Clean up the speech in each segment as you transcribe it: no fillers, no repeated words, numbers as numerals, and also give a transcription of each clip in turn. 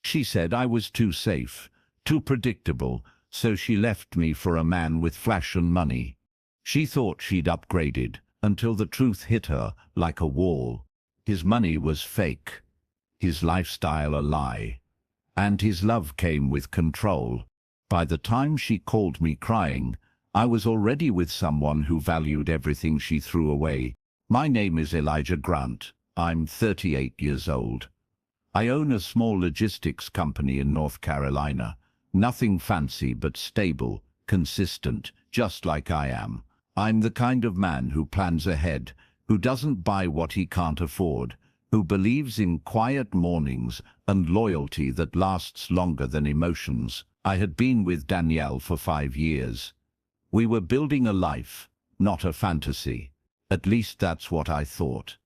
She said I was too safe, too predictable, so she left me for a man with flash and money. She thought she'd upgraded, until the truth hit her like a wall. His money was fake, his lifestyle a lie, and his love came with control. By the time she called me crying, I was already with someone who valued everything she threw away. My name is Elijah Grant. I'm 38 years old. I own a small logistics company in North Carolina. Nothing fancy but stable, consistent, just like I am. I'm the kind of man who plans ahead, who doesn't buy what he can't afford, who believes in quiet mornings and loyalty that lasts longer than emotions. I had been with Danielle for 5 years. We were building a life, not a fantasy. At least that's what I thought.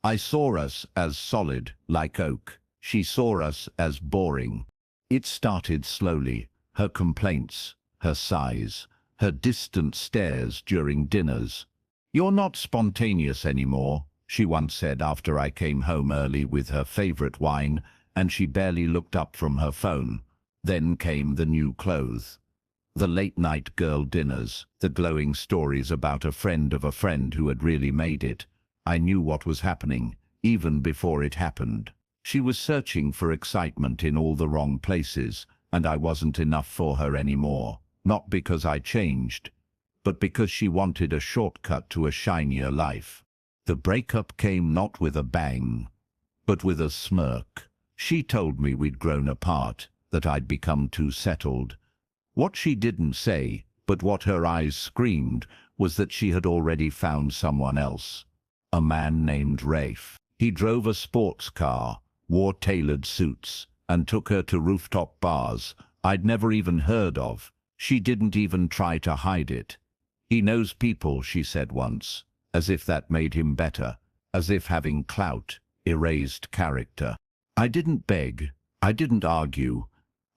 I saw us as solid, like oak. She saw us as boring. It started slowly, her complaints, her sighs, her distant stares during dinners. "You're not spontaneous anymore," she once said after I came home early with her favorite wine, and she barely looked up from her phone. Then came the new clothes. The late-night girl dinners, the glowing stories about a friend of a friend who had really made it. I knew what was happening, even before it happened. She was searching for excitement in all the wrong places, and I wasn't enough for her anymore. Not because I changed, but because she wanted a shortcut to a shinier life. The breakup came not with a bang, but with a smirk. She told me we'd grown apart, that I'd become too settled. What she didn't say, but what her eyes screamed, was that she had already found someone else. A man named Rafe. He drove a sports car, wore tailored suits, and took her to rooftop bars I'd never even heard of. She didn't even try to hide it. "He knows people," she said once, as if that made him better, as if having clout erased character. I didn't beg, I didn't argue.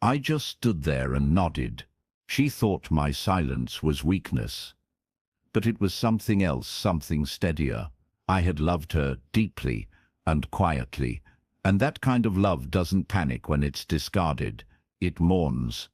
I just stood there and nodded. She thought my silence was weakness. But it was something else, something steadier. I had loved her deeply and quietly, and that kind of love doesn't panic when it's discarded. It mourns.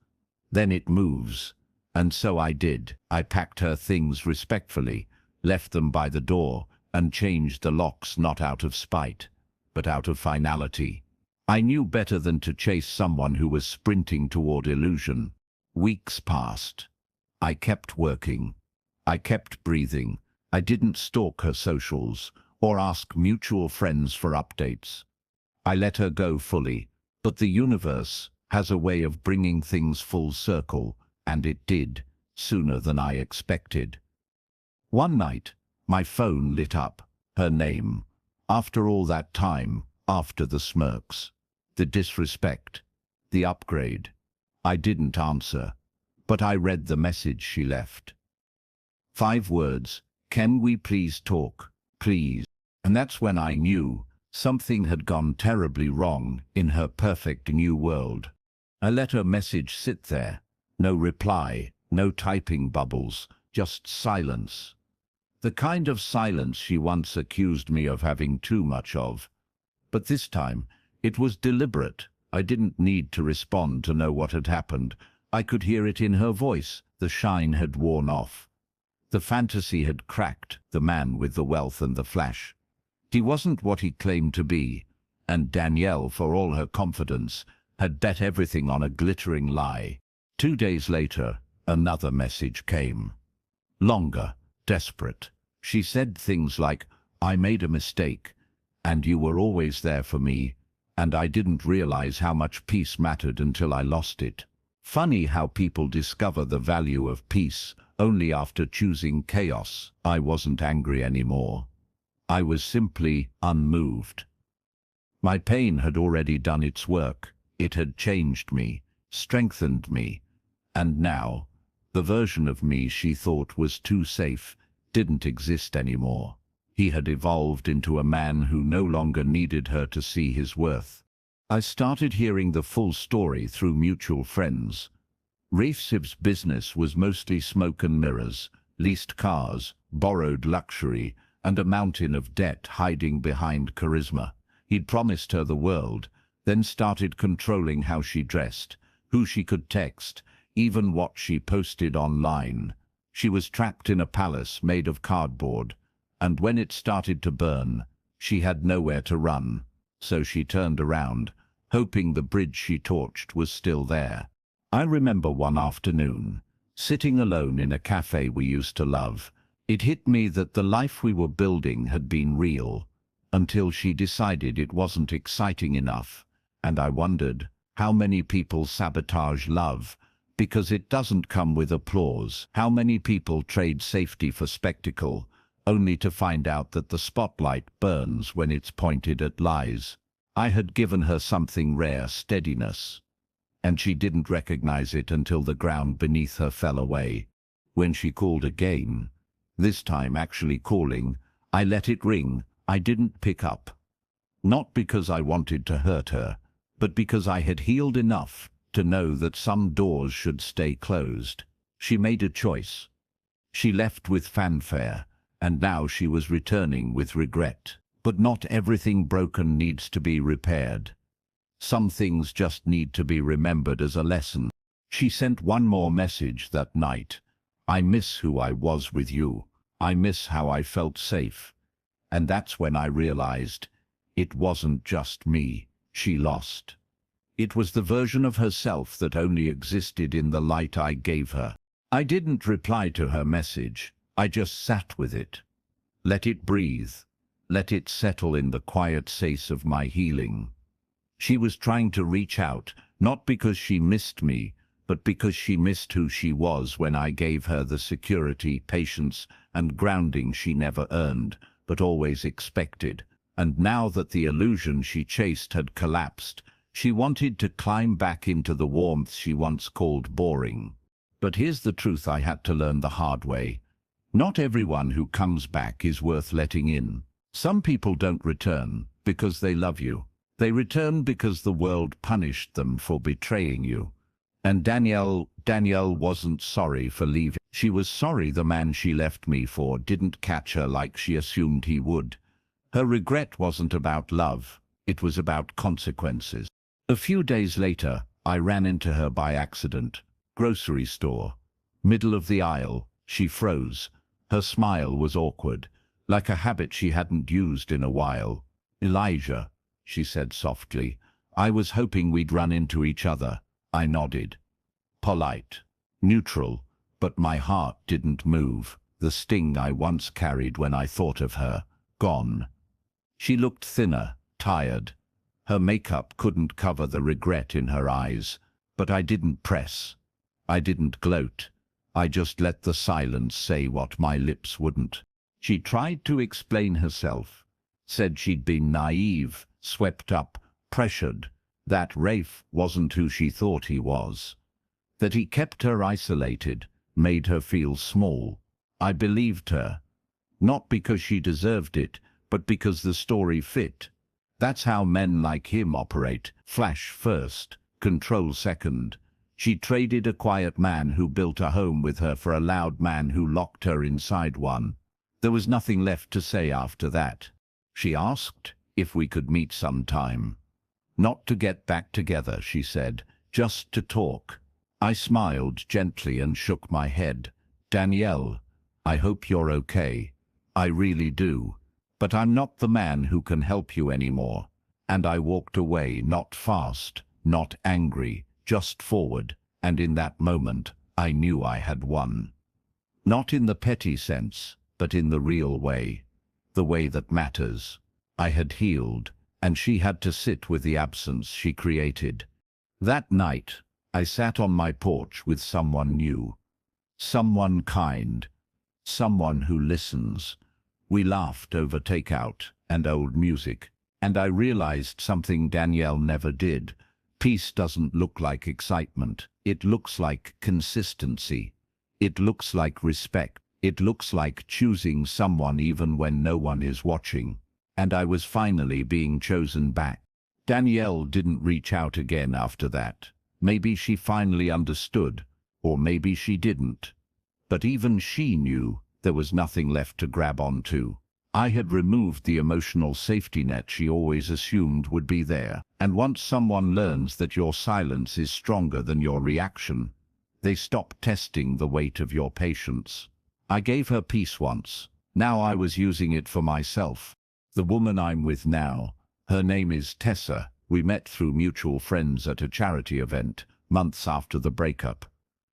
Then it moves. And so I did. I packed her things respectfully, left them by the door, and changed the locks not out of spite, but out of finality. I knew better than to chase someone who was sprinting toward illusion. Weeks passed. I kept working. I kept breathing. I didn't stalk her socials or ask mutual friends for updates. I let her go fully, but the universe has a way of bringing things full circle, and it did, sooner than I expected. One night, my phone lit up. Her name. After all that time, after the smirks, the disrespect, the upgrade. I didn't answer, but I read the message she left. 5 words: "Can we please talk, please?" And that's when I knew something had gone terribly wrong in her perfect new world. I let her message sit there. No reply, no typing bubbles, just silence. The kind of silence she once accused me of having too much of. But this time, it was deliberate. I didn't need to respond to know what had happened. I could hear it in her voice. The shine had worn off. The fantasy had cracked, the man with the wealth and the flash. He wasn't what he claimed to be, and Danielle, for all her confidence, had bet everything on a glittering lie. 2 days later, another message came. Longer, desperate. She said things like, "I made a mistake, and you were always there for me, and I didn't realize how much peace mattered until I lost it." Funny how people discover the value of peace only after choosing chaos. I wasn't angry anymore. I was simply unmoved. My pain had already done its work. It had changed me, strengthened me, and now, the version of me she thought was too safe didn't exist anymore. He had evolved into a man who no longer needed her to see his worth. I started hearing the full story through mutual friends. Rafe's business was mostly smoke and mirrors, leased cars, borrowed luxury, and a mountain of debt hiding behind charisma. He'd promised her the world, then started controlling how she dressed, who she could text, even what she posted online. She was trapped in a palace made of cardboard, and when it started to burn, she had nowhere to run, so she turned around, hoping the bridge she torched was still there. I remember one afternoon, sitting alone in a cafe we used to love. It hit me that the life we were building had been real, until she decided it wasn't exciting enough, and I wondered how many people sabotage love because it doesn't come with applause. How many people trade safety for spectacle, only to find out that the spotlight burns when it's pointed at lies. I had given her something rare, steadiness, and she didn't recognize it until the ground beneath her fell away. When she called again, this time actually calling, I let it ring. I didn't pick up. Not because I wanted to hurt her, but because I had healed enough to know that some doors should stay closed. She made a choice. She left with fanfare, and now she was returning with regret. But not everything broken needs to be repaired. Some things just need to be remembered as a lesson. She sent one more message that night. I miss who I was with you. I miss how I felt safe. And that's when I realized it wasn't just me she lost. It was the version of herself that only existed in the light I gave her. I didn't reply to her message. I just sat with it. Let it breathe. Let it settle in the quiet space of my healing. She was trying to reach out, not because she missed me, but because she missed who she was when I gave her the security, patience, and grounding she never earned, but always expected. And now that the illusion she chased had collapsed, she wanted to climb back into the warmth she once called boring. But here's the truth I had to learn the hard way. Not everyone who comes back is worth letting in. Some people don't return because they love you. They return because the world punished them for betraying you. And Danielle wasn't sorry for leaving. She was sorry the man she left me for didn't catch her like she assumed he would. Her regret wasn't about love. It was about consequences. A few days later, I ran into her by accident. Grocery store. Middle of the aisle. She froze. Her smile was awkward, like a habit she hadn't used in a while. Elijah, she said softly. I was hoping we'd run into each other. I nodded. Polite. Neutral. But my heart didn't move. The sting I once carried when I thought of her, gone. She looked thinner, tired. Her makeup couldn't cover the regret in her eyes, but I didn't press. I didn't gloat. I just let the silence say what my lips wouldn't. She tried to explain herself, said she'd been naive, swept up, pressured, that Rafe wasn't who she thought he was, that he kept her isolated, made her feel small. I believed her, not because she deserved it, but because the story fit. That's how men like him operate. Flash first, control second. She traded a quiet man who built a home with her for a loud man who locked her inside one. There was nothing left to say after that. She asked if we could meet sometime. Not to get back together, she said, just to talk. I smiled gently and shook my head. Danielle, I hope you're okay. I really do. But I'm not the man who can help you anymore. And I walked away, not fast, not angry, just forward. And in that moment, I knew I had won. Not in the petty sense, but in the real way. The way that matters. I had healed, and she had to sit with the absence she created. That night, I sat on my porch with someone new. Someone kind. Someone who listens. We laughed over takeout and old music, and I realized something Danielle never did. Peace doesn't look like excitement. It looks like consistency. It looks like respect. It looks like choosing someone even when no one is watching. And I was finally being chosen back. Danielle didn't reach out again after that. Maybe she finally understood, or maybe she didn't. But even she knew there was nothing left to grab onto. I had removed the emotional safety net she always assumed would be there. And once someone learns that your silence is stronger than your reaction, they stop testing the weight of your patience. I gave her peace once. Now I was using it for myself. The woman I'm with now, her name is Tessa. We met through mutual friends at a charity event, months after the breakup.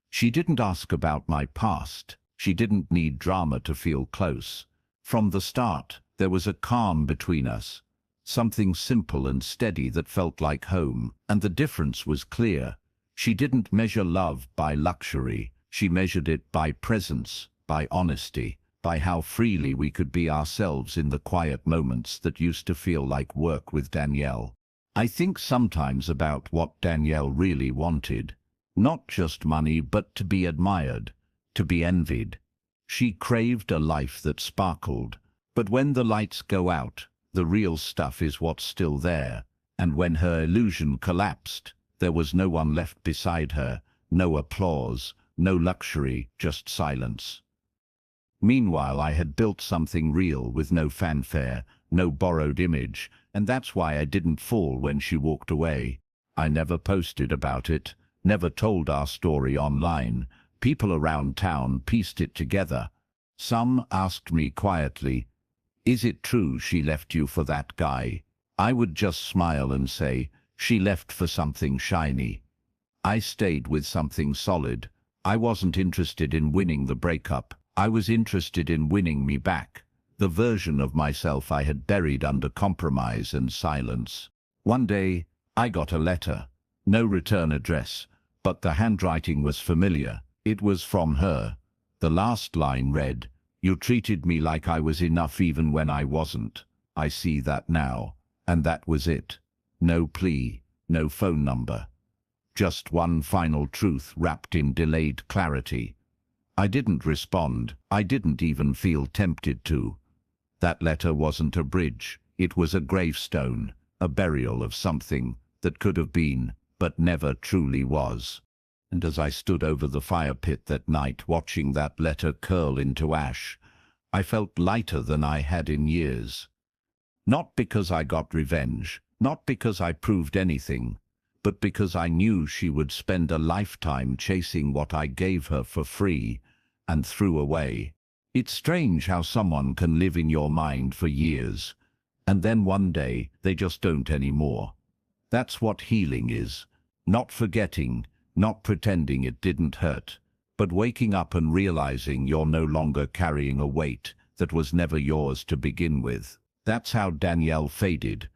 She didn't ask about my past. She didn't need drama to feel close. From the start, there was a calm between us. Something simple and steady that felt like home. And the difference was clear. She didn't measure love by luxury. She measured it by presence, by honesty, by how freely we could be ourselves in the quiet moments that used to feel like work with Danielle. I think sometimes about what Danielle really wanted. Not just money, but to be admired, to be envied. She craved a life that sparkled. But when the lights go out, the real stuff is what's still there. And when her illusion collapsed, there was no one left beside her, no applause, no luxury, just silence. Meanwhile, I had built something real with no fanfare, no borrowed image, and that's why I didn't fall when she walked away. I never posted about it, never told our story online. People around town pieced it together. Some asked me quietly, "Is it true she left you for that guy?" I would just smile and say, "She left for something shiny." I stayed with something solid. I wasn't interested in winning the breakup. I was interested in winning me back, the version of myself I had buried under compromise and silence. One day, I got a letter. No return address, but the handwriting was familiar. It was from her. The last line read, "You treated me like I was enough even when I wasn't. I see that now." And that was it. No plea, no phone number. Just one final truth wrapped in delayed clarity. I didn't respond. I didn't even feel tempted to. That letter wasn't a bridge. It was a gravestone, a burial of something that could have been, but never truly was. And as I stood over the fire pit that night, watching that letter curl into ash, I felt lighter than I had in years. Not because I got revenge, not because I proved anything, but because I knew she would spend a lifetime chasing what I gave her for free and threw away. It's strange how someone can live in your mind for years, and then one day they just don't anymore. That's what healing is. Not forgetting, not pretending it didn't hurt, but waking up and realizing you're no longer carrying a weight that was never yours to begin with. That's how Danielle faded.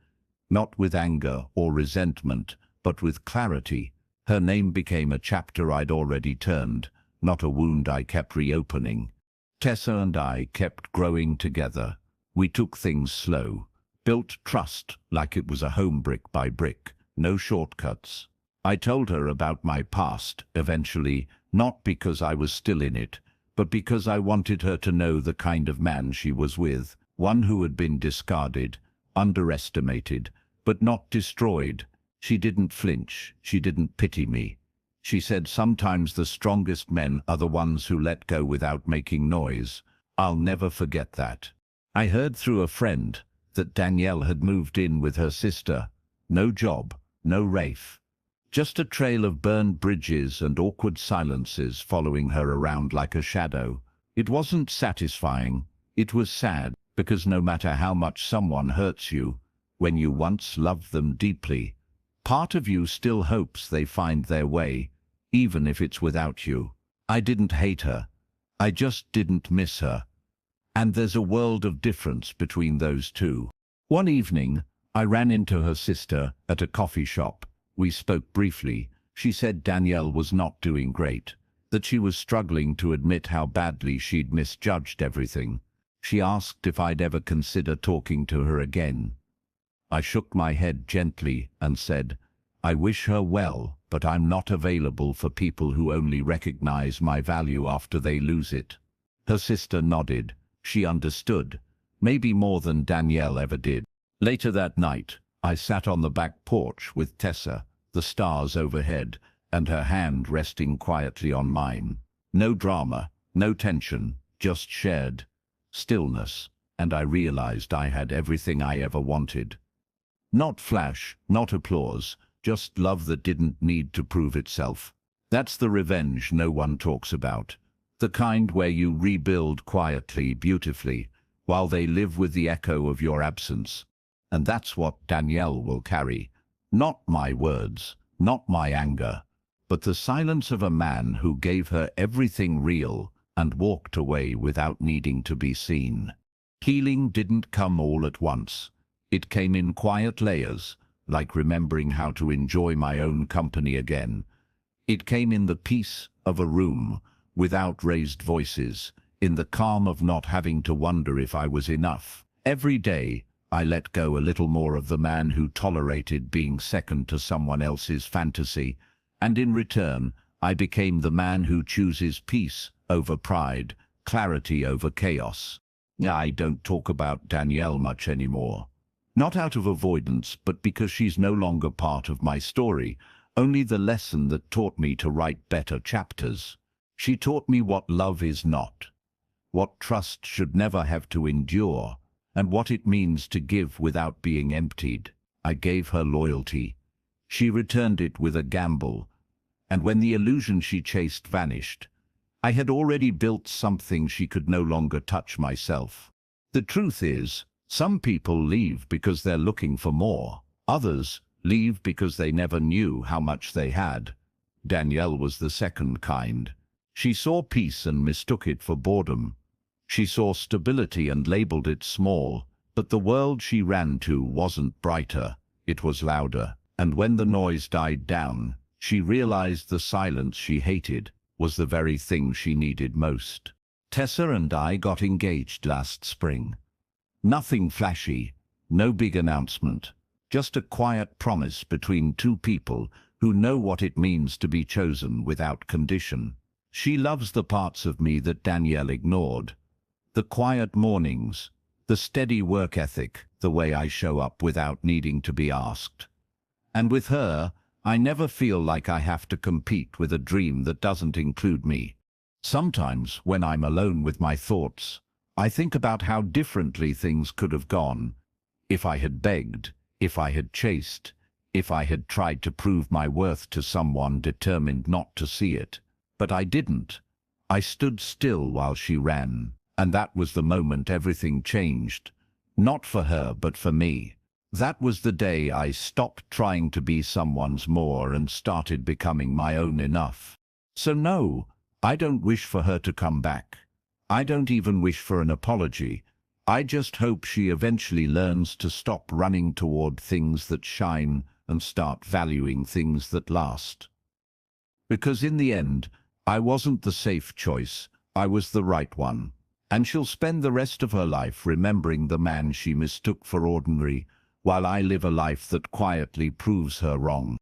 Not with anger or resentment, but with clarity. Her name became a chapter I'd already turned, not a wound I kept reopening. Tessa and I kept growing together. We took things slow, built trust like it was a home brick by brick, no shortcuts. I told her about my past, eventually, not because I was still in it, but because I wanted her to know the kind of man she was with, one who had been discarded, underestimated, but not destroyed. She didn't flinch. She didn't pity me. She said sometimes the strongest men are the ones who let go without making noise. I'll never forget that. I heard through a friend that Danielle had moved in with her sister. No job, no Rafe. Just a trail of burned bridges and awkward silences following her around like a shadow. It wasn't satisfying. It was sad, because no matter how much someone hurts you, when you once loved them deeply, part of you still hopes they find their way, even if it's without you. I didn't hate her. I just didn't miss her. And there's a world of difference between those two. One evening, I ran into her sister at a coffee shop. We spoke briefly. She said Danielle was not doing great, that she was struggling to admit how badly she'd misjudged everything. She asked if I'd ever consider talking to her again. I shook my head gently and said, "I wish her well, but I'm not available for people who only recognize my value after they lose it." Her sister nodded. She understood, maybe more than Danielle ever did. Later that night, I sat on the back porch with Tessa, the stars overhead, and her hand resting quietly on mine. No drama, no tension, just shared stillness. and I realized I had everything I ever wanted. Not flash, not applause, just love that didn't need to prove itself. That's the revenge no one talks about. The kind where you rebuild quietly, beautifully, while they live with the echo of your absence. And that's what Danielle will carry. Not my words, not my anger, but the silence of a man who gave her everything real and walked away without needing to be seen. Healing didn't come all at once. It came in quiet layers, like remembering how to enjoy my own company again. It came in the peace of a room, without raised voices, in the calm of not having to wonder if I was enough. Every day, I let go a little more of the man who tolerated being second to someone else's fantasy, and in return, I became the man who chooses peace over pride, clarity over chaos. I don't talk about Danielle much anymore. Not out of avoidance, but because she's no longer part of my story, only the lesson that taught me to write better chapters. She taught me what love is not, what trust should never have to endure, and what it means to give without being emptied. I gave her loyalty. She returned it with a gamble, and when the illusion she chased vanished, I had already built something she could no longer touch myself. The truth is, some people leave because they're looking for more. Others leave because they never knew how much they had. Danielle was the second kind. She saw peace and mistook it for boredom. She saw stability and labeled it small, but the world she ran to wasn't brighter, it was louder. And when the noise died down, she realized the silence she hated was the very thing she needed most. Tessa and I got engaged last spring. Nothing flashy, no big announcement, just a quiet promise between two people who know what it means to be chosen without condition. She loves the parts of me that Danielle ignored. The quiet mornings, the steady work ethic, the way I show up without needing to be asked. And with her, I never feel like I have to compete with a dream that doesn't include me. Sometimes, when I'm alone with my thoughts, I think about how differently things could have gone if I had begged, if I had chased, if I had tried to prove my worth to someone determined not to see it. But I didn't. I stood still while she ran, and that was the moment everything changed. Not for her, but for me. That was the day I stopped trying to be someone's more and started becoming my own enough. So no, I don't wish for her to come back. I don't even wish for an apology. I just hope she eventually learns to stop running toward things that shine and start valuing things that last. Because in the end, I wasn't the safe choice, I was the right one. And she'll spend the rest of her life remembering the man she mistook for ordinary, while I live a life that quietly proves her wrong.